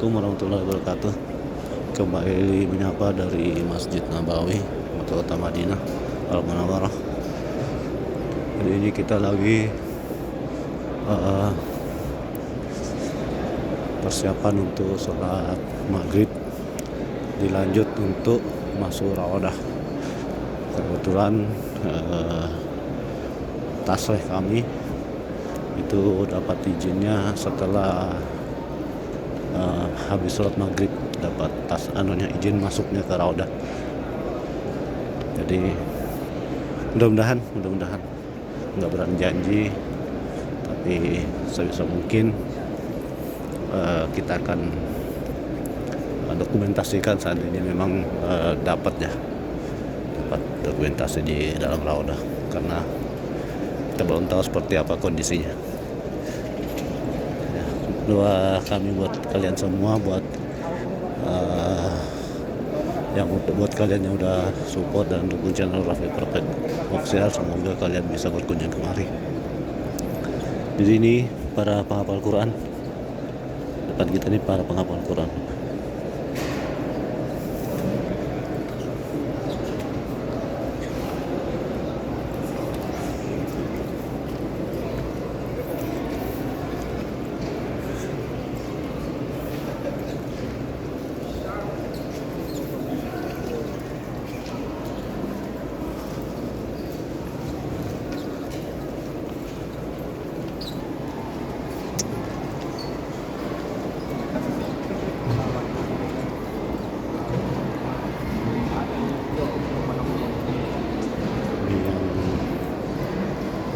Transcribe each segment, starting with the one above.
Assalamualaikum warahmatullahi wabarakatuh. Kembali menyapa dari Masjid Nabawi, Kota Madinah Al-Munawwarah. Jadi ini kita lagi persiapan untuk sholat maghrib, dilanjut untuk masuk Raudah. Kebetulan tasreh kami itu dapat izinnya setelah habis sholat maghrib, dapat izin masuknya ke Raudah. Jadi mudah-mudahan nggak berani janji, tapi sebisa mungkin kita akan dokumentasikan seandainya memang dapat dokumentasi di dalam Raudah, karena kita belum tahu seperti apa kondisinya. Doa kami buat kalian semua, buat kalian yang udah support dan dukung channel Rafiq Perfect Official, semoga kalian bisa berkunjung kemari. Di sini para penghafal Quran, depan kita ini para penghafal Quran.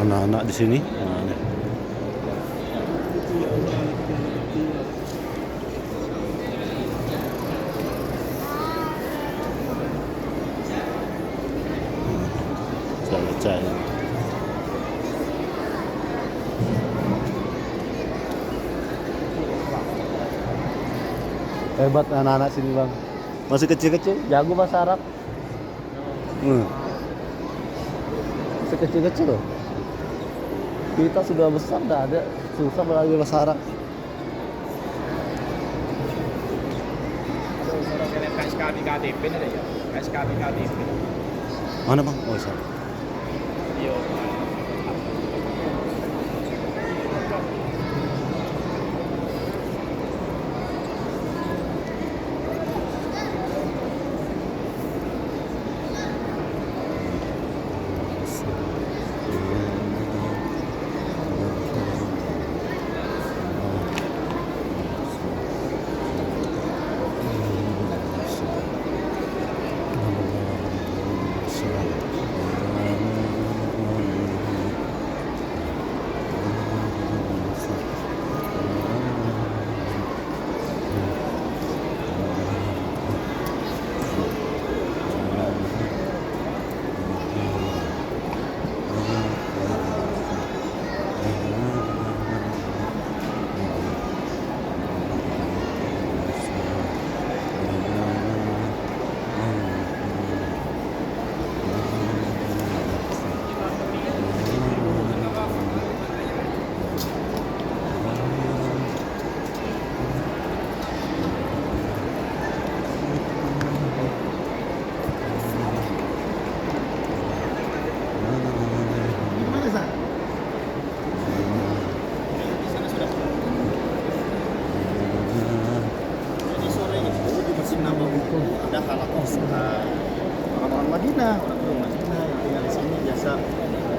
Anak-anak di sini. Saya hebat anak-anak sini, Bang. Masih kecil-kecil, jago bahasa Arab. Masih kecil-kecil loh. Kita sudah besar, dah ada susah belajar bahasa Arab. KSKB KTP ada ya? KSKB KTP. Mana, Bang? Oh, iya. Iya. Ada halakos orang-orang Madinah yang tinggal di sini biasa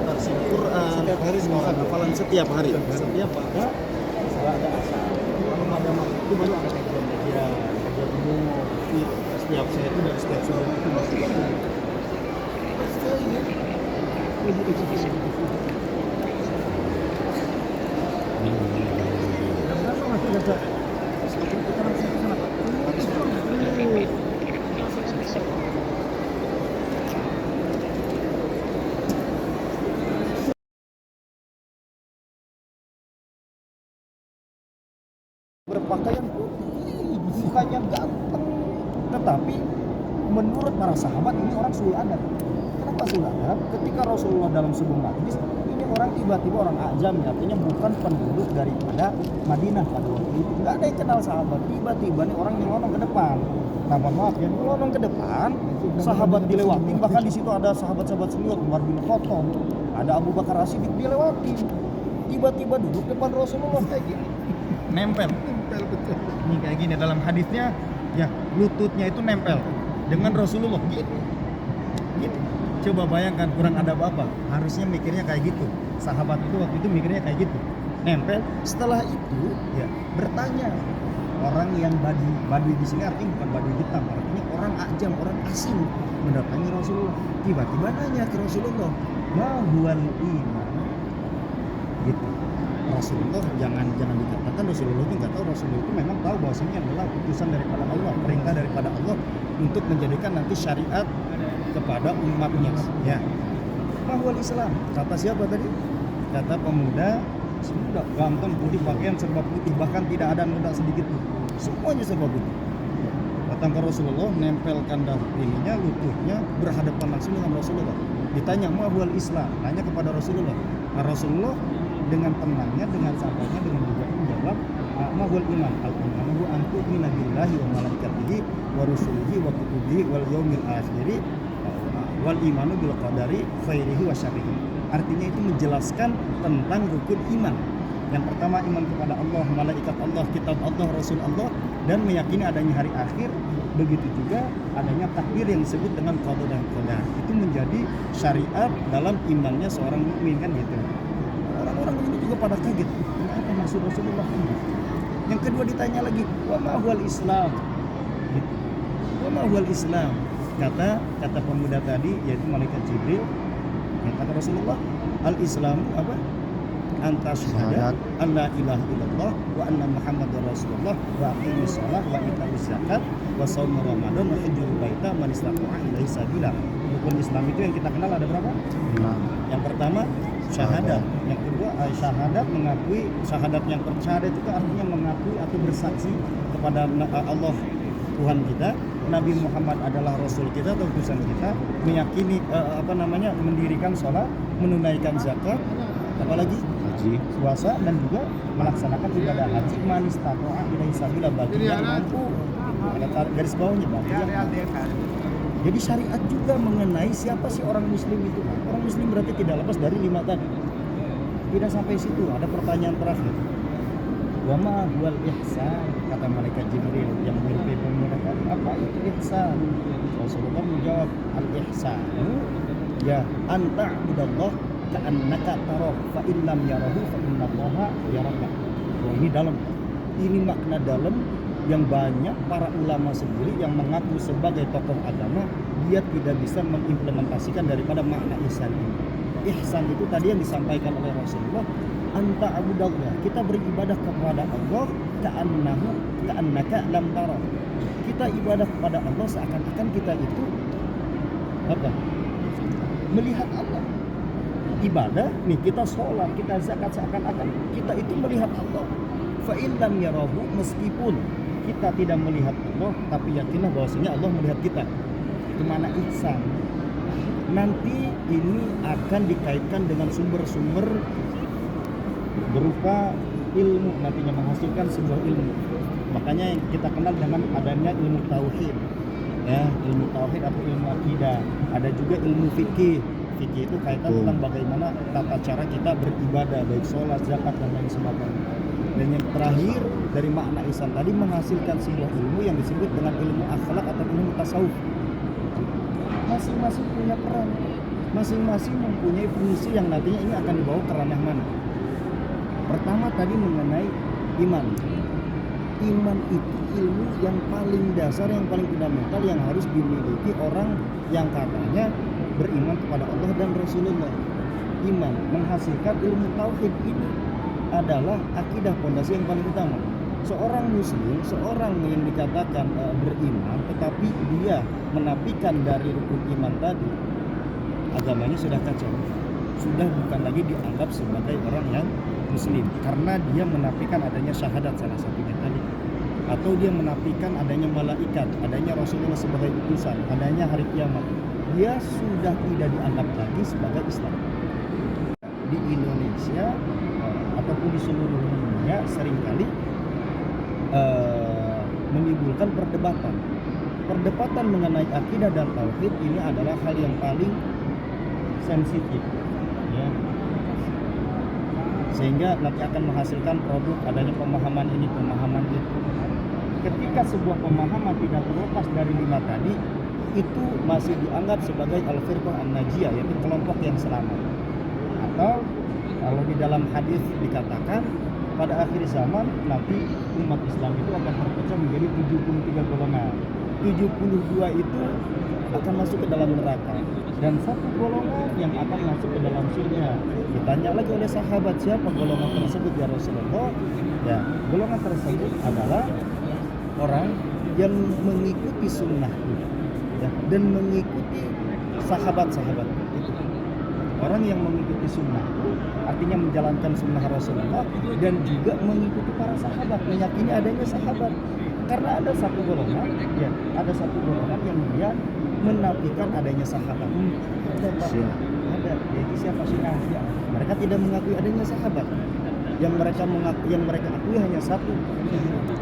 tafsir Quran setiap hari, hafalan setiap hari, setiap ada asar. Kalau ada waktu itu baru ada kajian umum. Setiap saya itu dari setiap sore itu masih berpakaian putih, bukannya ganteng, tetapi menurut para sahabat ini orang sulul adab. Kenapa sulul adab? Ketika Rasulullah dalam sebuah majlis, ini orang tiba-tiba orang ajam, artinya bukan penduduk daripada Madinah pada waktu itu. Nggak ada yang kenal sahabat. Tiba-tiba nih orang nyelonong ke depan. Nah, mohon maaf ya, nyelonong ke depan, sahabat dilewati. Bahkan di situ ada sahabat-sahabat senior, Umar bin Khattab, ada Abu Bakar As-Siddiq dilewati. Tiba-tiba duduk depan Rasulullah kayak gini. Nempel betul. Ini kayak gini dalam hadisnya, ya lututnya itu nempel dengan Rasulullah gitu. Coba bayangkan kurang ada apa? Harusnya mikirnya kayak gitu. Sahabat itu waktu itu mikirnya kayak gitu. Nempel. Setelah itu ya bertanya. Orang yang badui di sini artinya bukan badui hitam, artinya orang ajam, orang asing mendatangi Rasulullah. Tiba-tiba nanya ke Rasulullah, "Ma huwal iman?" Gitu. Rasulullah jangan dikatakan Rasulullah itu nggak tahu. Rasulullah itu memang tahu bahwasanya adalah utusan daripada Allah, perintah daripada Allah untuk menjadikan nanti syariat kepada umatnya. Ya. Mahwal Islam. Kata siapa tadi? Kata pemuda sudah ganteng, putih, pakaian serba putih, bahkan tidak ada noda sedikit pun. Semuanya serba putih. Datang ke Rasulullah, nempelkan ininya, lututnya, berhadapan langsung dengan Rasulullah. Ditanya mahwal Islam, tanya kepada Rasulullah. Nah, Rasulullah dengan tenangnya, dengan sabarnya, dengan juga menjawab, mahwal iman, al-imanu an tu'mina billahi wa malaikatihi wa rusulihi wa kutubihi wal yaumil akhiri wal imanu bil qadari khairihi wa syarrihi. Artinya itu menjelaskan tentang rukun iman. Yang pertama iman kepada Allah, malaikat Allah, kitab Allah, Rasul Allah, dan meyakini adanya hari akhir. Begitu juga adanya takdir yang disebut dengan qada dan qadar. Itu menjadi syariat dalam imannya seorang mukmin kan gitu. Orang-orang ini juga pada kaget. Apa maksud Rasulullah ini? Yang kedua ditanya lagi, wa ma huwal Islam? Gitu. Wa ma huwal Islam? Kata pemuda tadi yaitu malaikat Jibril. Yang kata Rasulullah, al-Islam apa? Anta syahadat an la ilaha illallah wa anna Muhammadar Rasulullah wa aqimis shalah wa ita'iz zakat wa shaum Ramadan wa hajjul baita man istata'a ilaihi sabila. Rukun Islam itu yang kita kenal ada berapa? 6. Yang pertama syahadat, yang kedua syahadat mengakui, syahadat itu artinya mengakui atau bersaksi kepada Allah Tuhan kita, Nabi Muhammad adalah Rasul kita atau utusan kita, meyakini mendirikan sholat, menunaikan zakat, apalagi haji, puasa, dan juga melaksanakan ibadah haji. Manis taqwa ilaihi sabila, bagi yang mampu. Ada garis bawahnya bagi yang mampu. Jadi syariat juga mengenai siapa sih orang Muslim itu. Orang Muslim berarti tidak lepas dari 5 tadi. Tidak sampai situ, ada pertanyaan terakhir. Wa ma huwal ihsan? Kata malaikat Jibril yang mimpi pemuda tadi, apa itu ihsan? Rasulullah menjawab, al ihsan ya anta budallah ka'annaka tarah fa in lam yarahu fa innallaha yaraka. Ini dalam, ini makna dalam yang banyak para ulama sendiri yang mengaku sebagai tokoh agama dia tidak bisa mengimplementasikan daripada makna ihsan ini. Ihsan itu tadi yang disampaikan oleh Rasulullah, anta abudallah, kita beribadah kepada Allah ka'annaka lam tara. Kita ibadah kepada Allah seakan-akan kita itu apa? Melihat Allah. Ibadah nih, kita sholat, kita zakat, seakan-akan kita itu melihat Allah. Fa in lam yarahu, meskipun kita tidak melihat Allah, tapi yakinlah bahwasanya Allah melihat kita. Itu mana ihsan. Nanti ini akan dikaitkan dengan sumber-sumber berupa ilmu, nantinya menghasilkan sebuah ilmu. Makanya yang kita kenal dengan adanya ilmu tauhid, ya, ilmu tauhid atau ilmu akidah. Ada juga ilmu fikih. Fikih itu kaitan tentang bagaimana tata cara kita beribadah, baik sholat, zakat, dan lain sebagainya. Dan yang terakhir dari makna ihsan tadi menghasilkan sebuah ilmu yang disebut dengan ilmu akhlak atau ilmu tasawuf. Masing-masing punya peran, masing-masing mempunyai fungsi yang nantinya ini akan dibawa ke ranah mana. Pertama tadi mengenai iman. Iman itu ilmu yang paling dasar, yang paling fundamental yang harus dimiliki orang yang katanya beriman kepada Allah dan Rasulullah. Iman menghasilkan ilmu tauhid ini adalah akidah, pondasi yang paling utama. Seorang muslim, seorang yang dikatakan beriman tetapi dia menafikan dari rukun iman tadi, agamanya sudah kacau. Sudah bukan lagi dianggap sebagai orang yang muslim karena dia menafikan adanya syahadat salah satunya tadi, atau dia menafikan adanya malaikat, adanya Rasulullah sebagai utusan, adanya hari kiamat. Dia sudah tidak dianggap lagi sebagai Islam. di Indonesia ataupun di seluruh dunia seringkali menimbulkan perdebatan mengenai akidah dan tauhid. Ini adalah hal yang paling sensitif, ya. Sehingga nanti akan menghasilkan produk adanya pemahaman ini, pemahaman itu. Ketika sebuah pemahaman tidak terlepas dari 5 tadi, itu masih dianggap sebagai al-firqah an-najiyah, yaitu kelompok yang selamat. Atau kalau di dalam hadis dikatakan pada akhir zaman nanti umat Islam itu akan terpecah menjadi 73 golongan. 72 itu akan masuk ke dalam neraka dan 1 golongan yang akan masuk ke dalam surga. Ditanya lagi oleh sahabat, siapa golongan tersebut ya Rasulullah? Ya, golongan tersebut adalah orang yang mengikuti sunnahku, ya, dan mengikuti sahabat-sahabat itu. Orang yang mengikuti sunnahku artinya menjalankan sunnah Rasulullah dan juga mengikuti para sahabat, meyakini adanya sahabat. Karena ada 1 golongan, ya, ada 1 golongan yang dia menafikan adanya sahabat. Ada, Pak. Ada, yaitu siapa? Syiah. Mereka tidak mengakui adanya sahabat. Yang mereka akui hanya 1,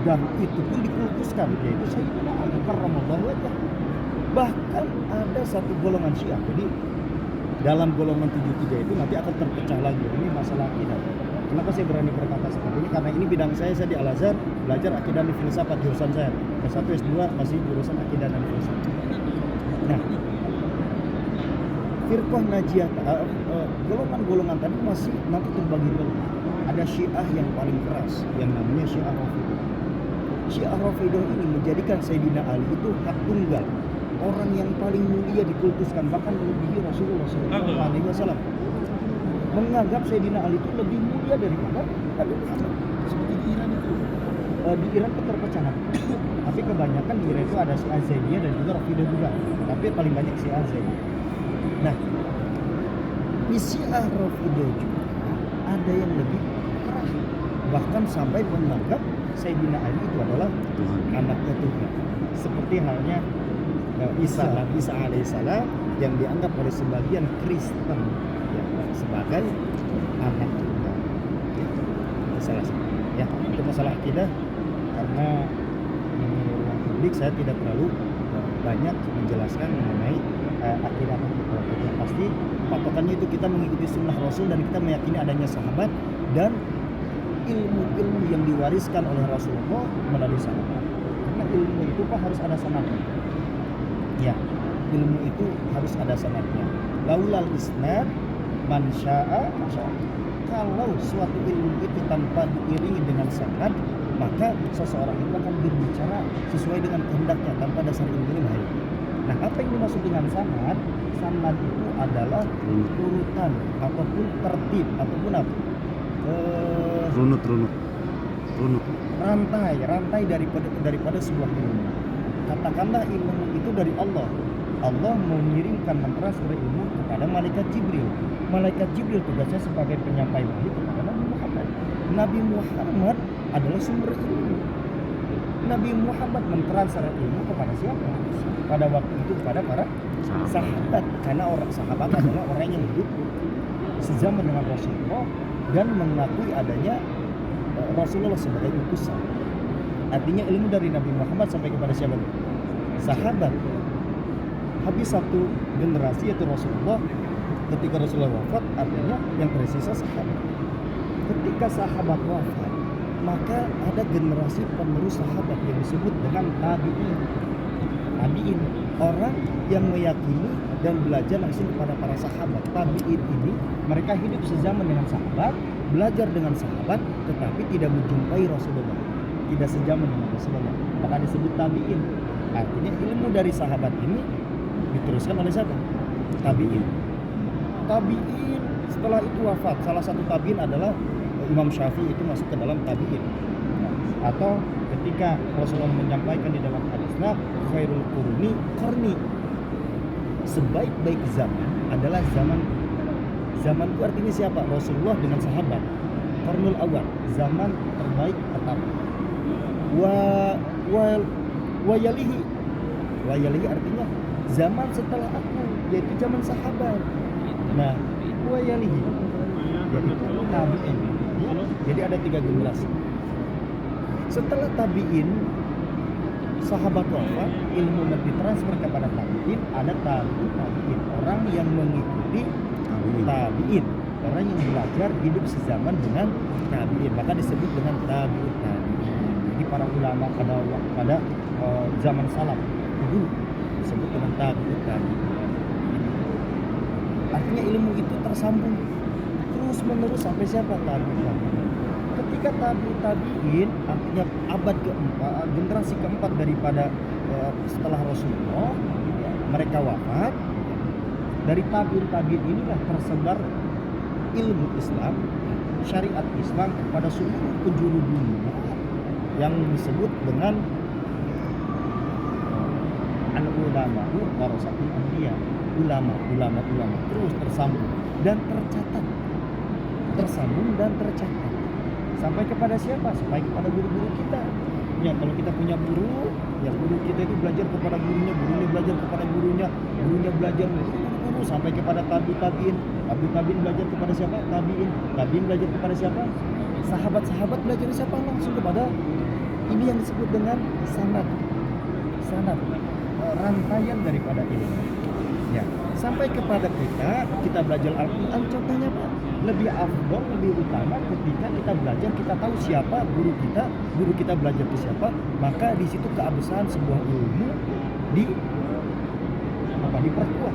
dan itu pun dikultuskan, yaitu Sayyidina Ali karramallahu wajhah. Bahkan ada 1 golongan Syiah. Jadi dalam golongan 73 itu nanti akan terpecah lagi. Ini masalah akidah. Kenapa saya berani berkata seperti ini? Karena ini bidang saya di Al-Azhar, belajar akidah dan filsafat jurusan saya. S1, S2 masih jurusan akidah dan filsafat. Nah, firqah najiyah, golongan-golongan tadi masih nanti terbagi dulu. Ada Syiah yang paling keras, yang namanya Syiah Rafidah. Syiah Rafidah ini menjadikan Sayyidina Ali itu hak tunggal, orang yang paling mulia dikultuskan, bahkan melebihi Rasulullah SAW. Menganggap Sayyidina Ali itu lebih mulia daripada Nabi Muhammad. Seperti di Iran itu. Di Iran itu perpecahan. Tapi kebanyakan di Iran itu ada Syiah Zaidiyah dan juga Rafidah juga. Tapi paling banyak Syiah Zaidiyah. Nah, di Syiah Rafidah juga ada yang lebih parah. Bahkan sampai menganggap Sayyidina Ali itu adalah anaknya Tuhan. Seperti halnya Isa alaihissalam yang dianggap oleh sebagian Kristen sebagai anak Tuhan. Itu salah satu. Ya, itu masalah akidah. Karena ini ruang publik, saya tidak terlalu banyak menjelaskan mengenai akidah. Yang pasti patokannya itu kita mengikuti sunnah Rasul dan kita meyakini adanya sahabat dan ilmu-ilmu yang diwariskan oleh Rasulullah melalui sahabat. Karena ilmu itu Pak harus ada sanadnya. Ya, ilmu itu harus ada sanadnya. Laulal isnad man syaa masya. Kalau suatu ilmu itu tanpa diiringi dengan sanad, maka seseorang itu akan berbicara sesuai dengan kehendaknya tanpa dasar ilmu ini bahaya. Nah, apa yang dimaksud dengan sanad? Sanad itu adalah urutan ataupun tertib ataupun apa? Runut. Rantai daripada sebuah ilmu. Katakanlah ilmu itu dari Allah. Allah mengirimkan mentransfer ilmu kepada malaikat Jibril. Malaikat Jibril tugasnya sebagai penyampai wahyu kepada Nabi Muhammad. Nabi Muhammad adalah sumber ilmu. Nabi Muhammad mentransfer ilmu kepada siapa? Pada waktu itu kepada para sahabat. Karena orang sahabat adalah orang yang hidup sezaman dengan Rasulullah dan mengakui adanya Rasulullah sebagai utusan. Artinya ilmu dari Nabi Muhammad sampai kepada siapa? Sahabat. Habis 1 generasi yaitu Rasulullah. Ketika Rasulullah wafat, artinya yang tersisa sahabat. Ketika sahabat wafat, maka ada generasi penerus sahabat yang disebut dengan tabi'in. Tabi'in, orang yang meyakini dan belajar langsung kepada para sahabat. Tabi'in ini mereka hidup sezaman dengan sahabat, belajar dengan sahabat, tetapi tidak menjumpai Rasulullah, tidak sejaman dengan Rasulullah, maka disebut tabi'in. Artinya ilmu dari sahabat ini diteruskan oleh siapa? Tabi'in. Tabi'in setelah itu wafat. Salah satu tabi'in adalah Imam Syafi'i, itu masuk ke dalam tabi'in. Atau ketika Rasulullah menyampaikan di dalam hadisnya, khairul quruni qarni, sebaik-baik zaman adalah zamanku. Artinya siapa? Rasulullah dengan sahabat. Qarnul awal, zaman terbaik pertama. Wa yalihi artinya zaman setelah aku, yaitu zaman sahabat. Nah, wa yalihi yaitu tabi'in. Jadi ada 3 generasi. Setelah tabi'in, sahabat wafat, ilmu ditransfer kepada tabi'in, ada tabi'in, orang yang mengikuti tabi'in, orang yang belajar hidup sezaman dengan tabi'in, maka disebut dengan tabi'ut tabi'in. Jadi para ulama pada zaman salaf dulu disebut dengan tabi'ut tabi'in. Artinya ilmu itu tersambung terus menerus sampai siapa? Tabi'ut tabi'in. Ketika tabi'in, artinya abad keempat, generasi keempat daripada setelah Rasulullah, mereka wafat. Dari tabi'in inilah tersebar ilmu Islam, syariat Islam kepada seluruh penjuru dunia yang disebut dengan al-ulama warasatul anbiya, ulama terus tersambung dan tercatat, tersambung dan tercatat sampai kepada siapa? Sampai kepada guru-guru kita. Ya, kalau kita punya guru, ya guru kita itu belajar kepada gurunya, gurunya belajar kepada gurunya, gurunya belajar guru sampai kepada tabi'in belajar kepada siapa? Tabi'in belajar kepada siapa? Sahabat belajar siapa? Langsung kepada ini yang disebut dengan sanad, rantaian daripada ilmu. Ya, sampai kepada kita belajar Al-Quran, contohnya apa? Lebih afdol, lebih utama ketika kita belajar, kita tahu siapa guru kita belajar ke siapa, maka di situ keabsahan sebuah ilmu diperkuat.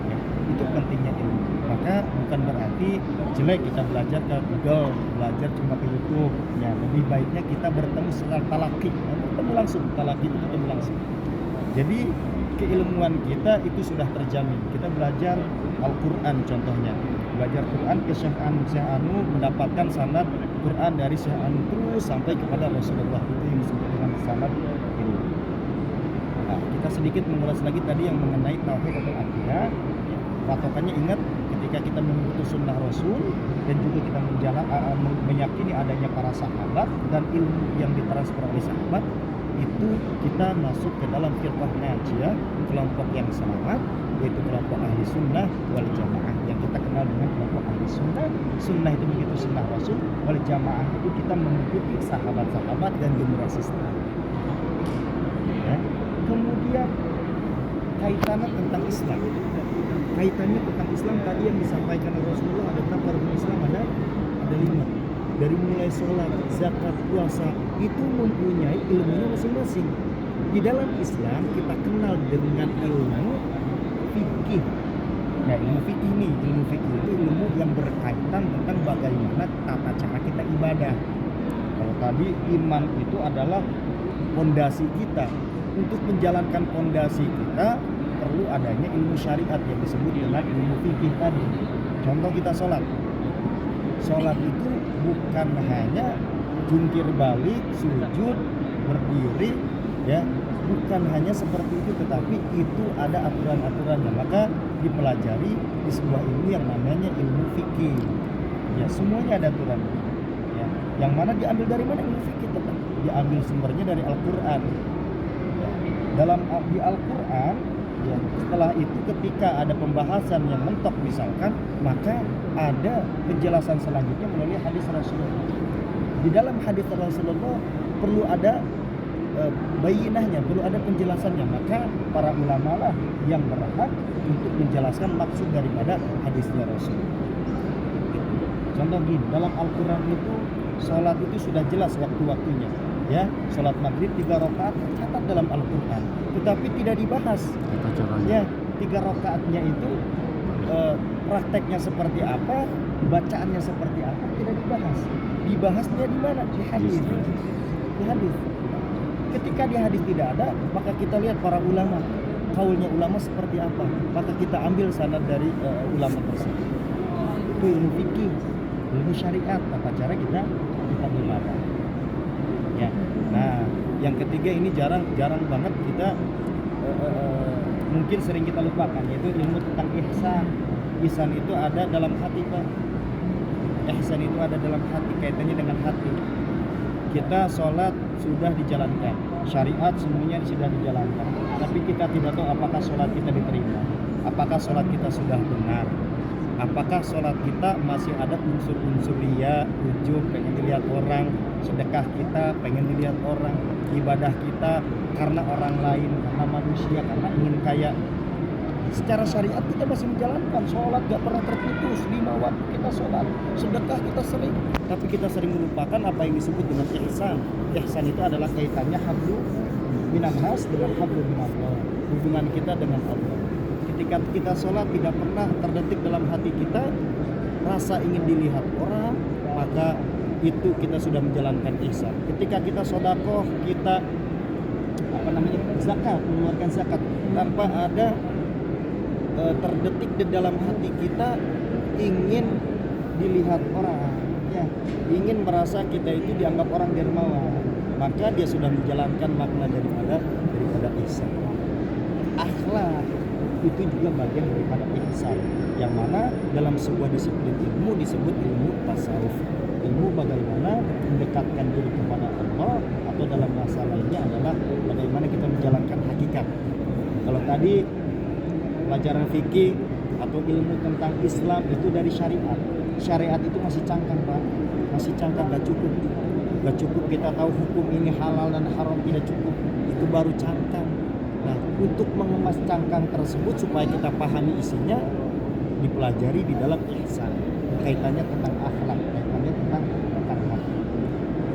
Ya, itu pentingnya ilmu. Maka bukan berarti jelek kita belajar ke Google, belajar cuma ke YouTube. Ya, lebih baiknya kita bertemu secara talaki, bertemu langsung. Talaki itu ketemu langsung. Jadi keilmuan kita itu sudah terjamin. Kita belajar Al-Quran contohnya, belajar Quran ke Syekh Anu, mendapatkan sanad Quran dari Syekh Anu terus sampai kepada Rasulullah, itu yang disebut dengan sanad ilmu. Nah, kita sedikit mengulas lagi tadi yang mengenai tauhid atau akidah. Patokannya ingat, ketika kita mengikuti sunnah Rasul dan juga kita meyakini adanya para sahabat dan ilmu yang ditransfer oleh sahabat, itu kita masuk ke dalam firqah najiyah, kelompok yang selamat, yaitu kelompok ahli sunnah wal jamaah, yang kita kenal dengan kelompok ahli sunnah. Sunnah itu begitu sunnah Rasul, wal jamaah itu kita mengikuti sahabat-sahabat dan generasi setelah. Ya. Kemudian kaitannya tentang Islam. Kaitannya tentang Islam tadi yang disampaikan Rasulullah, ada berapa rukun Islam? Ada 5. Dari mulai sholat, zakat, puasa itu mempunyai ilmunya masing-masing. Di dalam Islam kita kenal dengan ilmu fikih. Nah, ilmu fikih itu ilmu yang berkaitan tentang bagaimana tata cara kita ibadah. Kalau tadi iman itu adalah fondasi kita. Untuk menjalankan fondasi kita perlu adanya ilmu syariat yang disebut dengan ilmu fikih tadi. Contoh kita sholat. Sholat itu bukan hanya jungkir balik, sujud, berdiri, ya, bukan hanya seperti itu, tetapi itu ada aturan-aturannya. Maka dipelajari di sebuah ilmu yang namanya ilmu fikih. Ya, semuanya ada aturan. Ya, yang mana diambil dari mana ilmu fikih? Tetap diambil sumbernya dari Al-Quran. Ya, di Al-Quran, ya, setelah itu ketika ada pembahasan yang mentok misalkan, maka ada penjelasan selanjutnya melalui hadis Rasulullah. Di dalam hadis Rasulullah perlu ada bayinahnya, perlu ada penjelasannya. Maka para ulama lah yang berhak untuk menjelaskan maksud daripada hadisnya Rasul. Contoh gini, dalam Al-Quran itu sholat itu sudah jelas waktu-waktunya. Ya, sholat maghrib 3 rakaat tercatat dalam Al-Quran, tetapi tidak dibahas. Ya, 3 rakaatnya itu prakteknya seperti apa, bacaannya seperti apa, tidak dibahas. Dibahasnya di mana? Di hadis. Di hadis. Ketika di hadis tidak ada, maka kita lihat para ulama, kaulnya ulama seperti apa, maka kita ambil sanad dari ulama tersebut. Itu ilmu fikih, ilmu syariat, tata cara kita beribadah. Ya. Nah, yang ketiga ini jarang banget kita mungkin sering kita lupakan, yaitu ilmu tentang ihsan. Ihsan itu ada dalam hati, Pak. Ihsan itu ada dalam hati, kaitannya dengan hati. Kita sholat sudah dijalankan, syariat semuanya sudah dijalankan, tapi kita tidak tahu apakah sholat kita diterima, apakah sholat kita sudah benar. Apakah sholat kita masih ada unsur-unsur ria, ujub, pengen dilihat orang, sedekah kita pengen dilihat orang, ibadah kita karena orang lain, karena manusia, karena ingin kaya. Secara syariat kita masih menjalankan sholat, gak pernah terputus, 5 waktu kita sholat, sedekah kita sering, tapi kita sering melupakan apa yang disebut dengan ihsan. Ihsan itu adalah kaitannya hablu minan nas dengan hablu minallah, hubungan kita dengan Allah. Ketika kita sholat tidak pernah terdetik dalam hati kita rasa ingin dilihat orang, maka itu kita sudah menjalankan ihsan. Ketika kita sedekah, kita zakat, mengeluarkan zakat tanpa ada terdetik di dalam hati kita ingin dilihat orang, ya, ingin merasa kita itu dianggap orang dermawan, maka dia sudah menjalankan makna daripada ihsan. Akhlak itu juga bagian daripada ihsan, yang mana dalam sebuah disiplin ilmu disebut ilmu tasawuf, ilmu bagaimana mendekatkan diri kepada Allah, atau dalam bahasa lainnya adalah bagaimana kita menjalankan hakikat. Kalau tadi pelajaran fikih atau ilmu tentang Islam itu dari syariat. Syariat itu masih cangkang, Pak. Masih cangkang, gak cukup. Gak cukup kita tahu hukum ini halal dan haram, tidak cukup. Itu baru cangkang. Nah, untuk mengemas cangkang tersebut supaya kita pahami isinya, dipelajari di dalam ihsan. Kaitannya tentang akhlak, kaitannya tentang hati.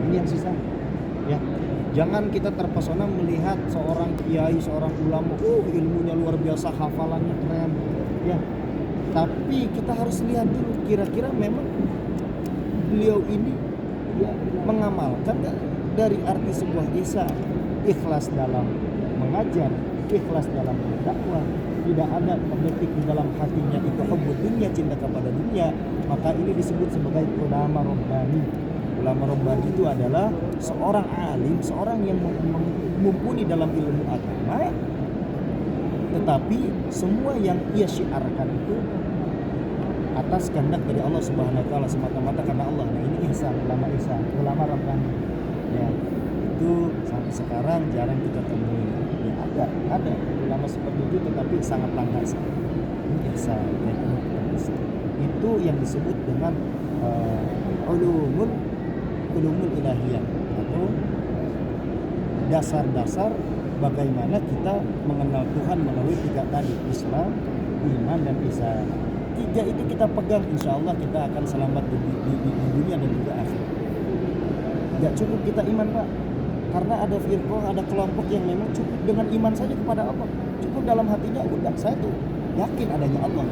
Ini yang susah. Ya. Jangan kita terpesona melihat seorang kiai, seorang ulama, ilmunya luar biasa, hafalannya keren, ya. Tapi kita harus lihat dulu, kira-kira memang beliau ini ya, mengamalkan dari arti sebuah ihsan, ikhlas dalam mengajar, ikhlas dalam berdakwah, tidak ada terdetik di dalam hatinya itu hubbud dunya, cinta kepada dunia, maka ini disebut sebagai ulama rabbani. Ulama rabbani itu adalah seorang alim, seorang yang mumpuni dalam ilmu agama, tetapi semua yang ia syiarkan itu atas kehendak dari Allah Subhanahu wa taala, semata-mata karena Allah. Nah, ini ihsan, ulama rabbani. Ya, itu sampai sekarang jarang kita temui. Ya, ada ulama seperti itu, tetapi sangat langka sekali. Ini ihsan, itu yang disebut dengan ulumul ilahiyah, atau dasar-dasar bagaimana kita mengenal Tuhan melalui 3 tadi, Islam, iman, dan ihsan. 3 itu kita pegang, insya Allah kita akan selamat di dunia dan juga akhirat. Gak cukup kita iman, Pak, karena ada firqah, ada kelompok yang memang cukup dengan iman saja kepada Allah, cukup dalam hatinya udah saya tuh yakin adanya Allah,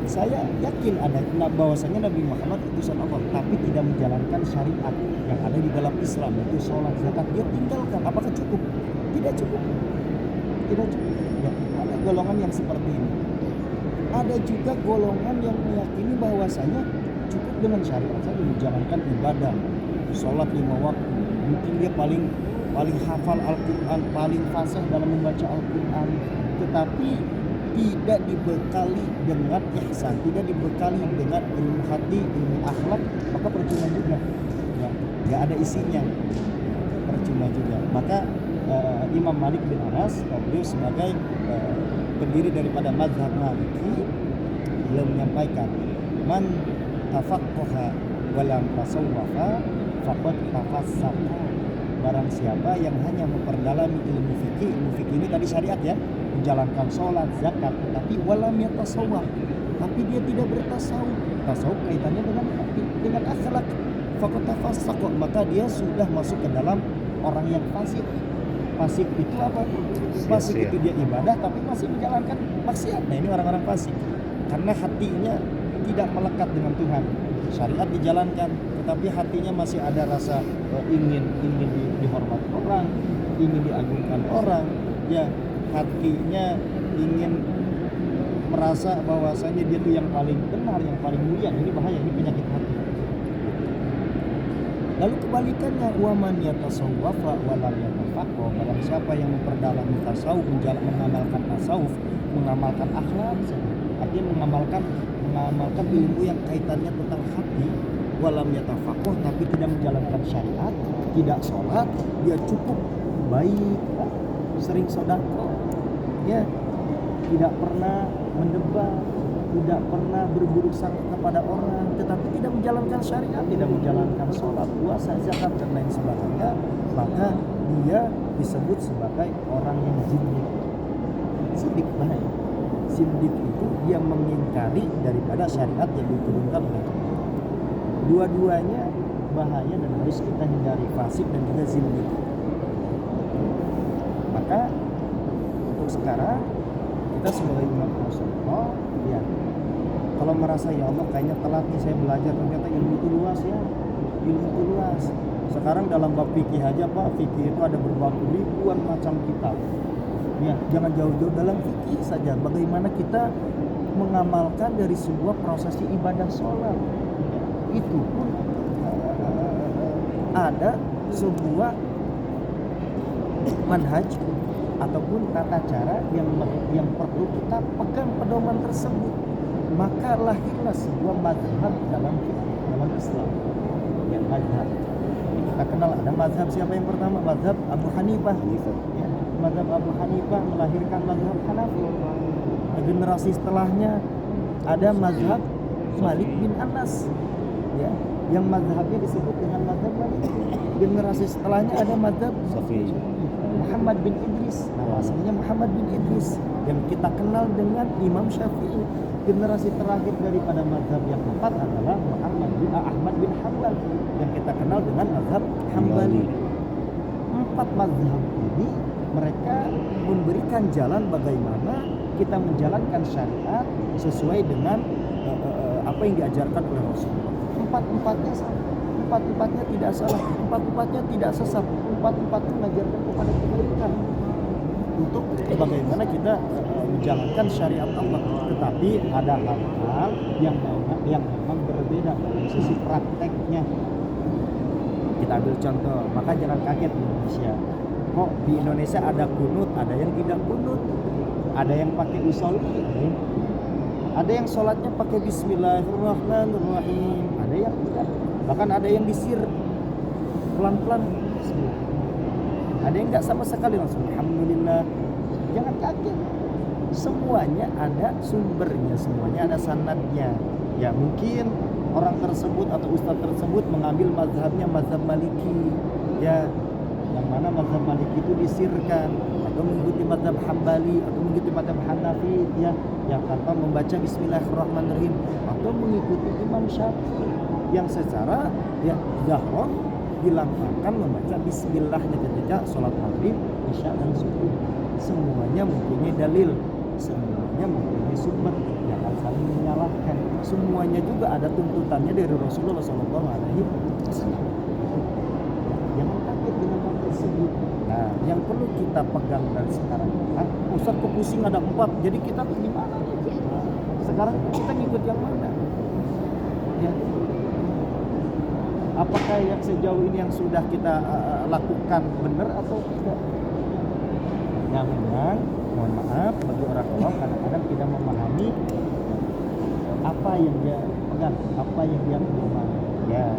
saya yakin ada bahwasanya Nabi Muhammad utusan Allah, tapi tidak menjalankan syariat yang ada di dalam Islam, itu sholat, zakat, dia tinggalkan. Apakah cukup? Tidak cukup. Ya, ada golongan yang seperti ini. Ada juga golongan yang meyakini bahwasanya cukup dengan syariat saja, menjalankan ibadah, sholat 5 waktu. Mungkin dia paling hafal Al-Quran, paling fasih dalam membaca Al-Quran, tetapi tidak dibekali dengan ihsan, tidak dibekali dengan ilmu hati, ilmu akhlak, maka percuma juga. Ya, gak ada isinya, percuma juga. Maka Imam Malik bin Anas, beliau sebagai pendiri daripada mazhab Maliki, beliau menyampaikan, man tafaqqaha wa lam tasawwafa faqad tafassaqa. Barang siapa yang hanya memperdalami ilmu fikih ini tadi syariat ya, menjalankan sholat, zakat, tetapi walam yatasawwaf, tapi dia tidak bertasawuf. Tasawuf kaitannya dengan akhlak, faqad tafassaqa, maka dia sudah masuk ke dalam orang yang fasik. Fasik itu apa? Fasik itu dia ibadah tapi masih menjalankan maksiat. Nah, ini orang-orang fasik karena hatinya tidak melekat dengan Tuhan. Syariat dijalankan, tetapi hatinya masih ada rasa ingin dihormati orang, ingin diagungkan orang, ya, hatinya ingin merasa bahwasanya dia itu yang paling benar, yang paling mulia. Ini bahaya, ini penyakit hati. Lalu kebalikannya, waman yatasawwafa wa lam yatafaqqa, barang siapa yang memperdalam tasawuf, mengamalkan tasawuf, mengamalkan akhlak, artinya mengamalkan ilmu yang kaitannya tentang hati, walam yatafaqqa, tapi tidak menjalankan syariat, tidak sholat, dia cukup baik, sering sedekah, ya, tidak pernah mendebat, tidak pernah berburuk sangka kepada orang, tetapi tidak menjalankan syariat, tidak menjalankan sholat, puasa, zakat dan lain sebagainya, maka dia disebut sebagai orang yang zindik. Zindik bahaya. Zindik itu dia mengingkari daripada syariat yang diturunkan oleh Allah. Dua-duanya bahaya dan harus kita hindari, fasik dan juga zindik. Maka untuk sekarang kita sebagai umat Rasulullah, ya kalau merasa ya Allah kayaknya telat nih saya belajar, ternyata ilmu itu luas ya, ilmu itu luas. Sekarang dalam bab fikih aja Pak, fikih itu ada ribuan macam kitab. Ya, jangan jauh-jauh dalam fikih saja. Bagaimana kita mengamalkan dari sebuah prosesi ibadah sholat, itu pun ada sebuah manhaj ataupun tata cara yang perlu kita pegang pedoman tersebut. Maka lahirlah sebuah mazhab dalam Islam. Yang mazhab kita kenal, ada mazhab siapa yang pertama? Mazhab Abu Hanifah. Ya, mazhab Abu Hanifah melahirkan mazhab Hanafi. Generasi setelahnya ada mazhab Malik bin Anas. Ya, yang mazhabnya disebut dengan mazhab Malik. Generasi setelahnya ada mazhab Syafi'i. Muhammad bin Idris. Nah, aslinya Muhammad bin Idris yang kita kenal dengan Imam Syafi'i. Generasi terakhir daripada mazhab yang keempat adalah Ahmad bin Hanbal yang kita kenal dengan mazhab Hambali. Empat mazhab ini mereka memberikan jalan bagaimana kita menjalankan syariat sesuai dengan apa yang diajarkan oleh Rasulullah. Empat-empatnya sama, empat-empatnya tidak salah, empat-empatnya tidak sesat, empat-empatnya mengajarkan kepada kebaikan untuk bagaimana kita menjalankan syariat Allah. Tetapi ada hal-hal yang memang berbeda dari sisi prakteknya. Kita ambil contoh, maka jangan kaget di Indonesia. Kok di Indonesia ada kunut, ada yang tidak kunut, ada yang pakai usolli, ada yang sholatnya pakai Bismillahirrahmanirrahim, ada yang tidak, bahkan ada yang disir pelan-pelan, ada yang nggak sama sekali langsung Alhamdulillah. Jangan kaget, semuanya ada sumbernya, semuanya ada sanadnya. Ya mungkin orang tersebut atau ustadz tersebut mengambil mazhabnya mazhab Maliki, ya yang mana mazhab Maliki itu disirkan, atau mengikuti mazhab Hambali atau mengikuti mazhab Hanafi, ya yang tanpa membaca Bismillahirrahmanirrahim, atau mengikuti Imam Syafi'i yang secara ya zahir dilanggarkan membaca Bismillahnya ketika sholat maghrib, isya dan subuh. Semuanya mempunyai dalil, semuanya mempunyai sumber, jangan saling menyalahkan. Semuanya juga ada tuntutannya dari Rasulullah SAW. Jangan kaget dengan hal tersebut. Nah, yang perlu kita pegang dari sekarang, Ustaz kok pusing ada 4, jadi kita gimana nih? Sekarang kita ngikut yang mana? Ya. Apakah yang sejauh ini yang sudah kita lakukan benar atau tidak? Ya memang, mohon maaf bagi orang awam kadang-kadang tidak memahami apa yang dia pegang, apa yang dia pegang. Ya,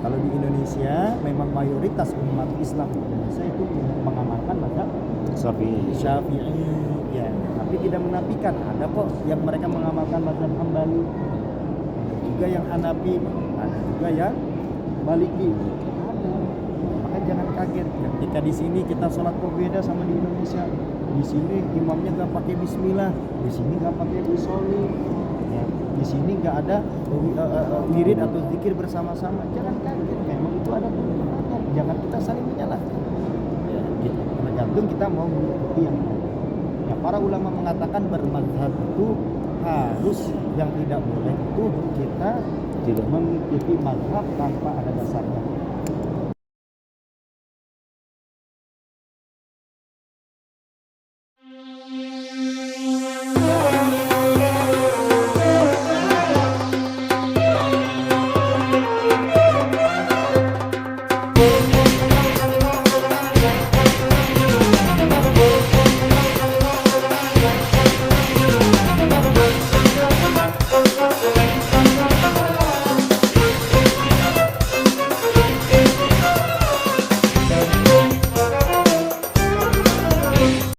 kalau di Indonesia memang mayoritas umat Islam di Indonesia itu mengamalkan mazhab Syafi'i, ya. Tapi tidak menafikan ada kok yang mereka mengamalkan mazhab Hambali, ada juga yang Hanafi, ada juga yang Maliki. Ada. Maka jangan kaget ketika di sini kita sholat kok beda sama di Indonesia. Di sini imamnya nggak pakai Bismillah, di sini nggak pakai usolli. Ya, di sini nggak ada wirid atau zikir bersama-sama. Jangan kaget, memang itu ada tuntunannya. Jangan kita saling menyalahkan. Ya, gitu. Tergantung kita mau mengikuti yang mana. Ya, para ulama mengatakan bermadzhab itu harus, yang tidak boleh itu kita tidak mengikuti mazhab tanpa ada dasarnya.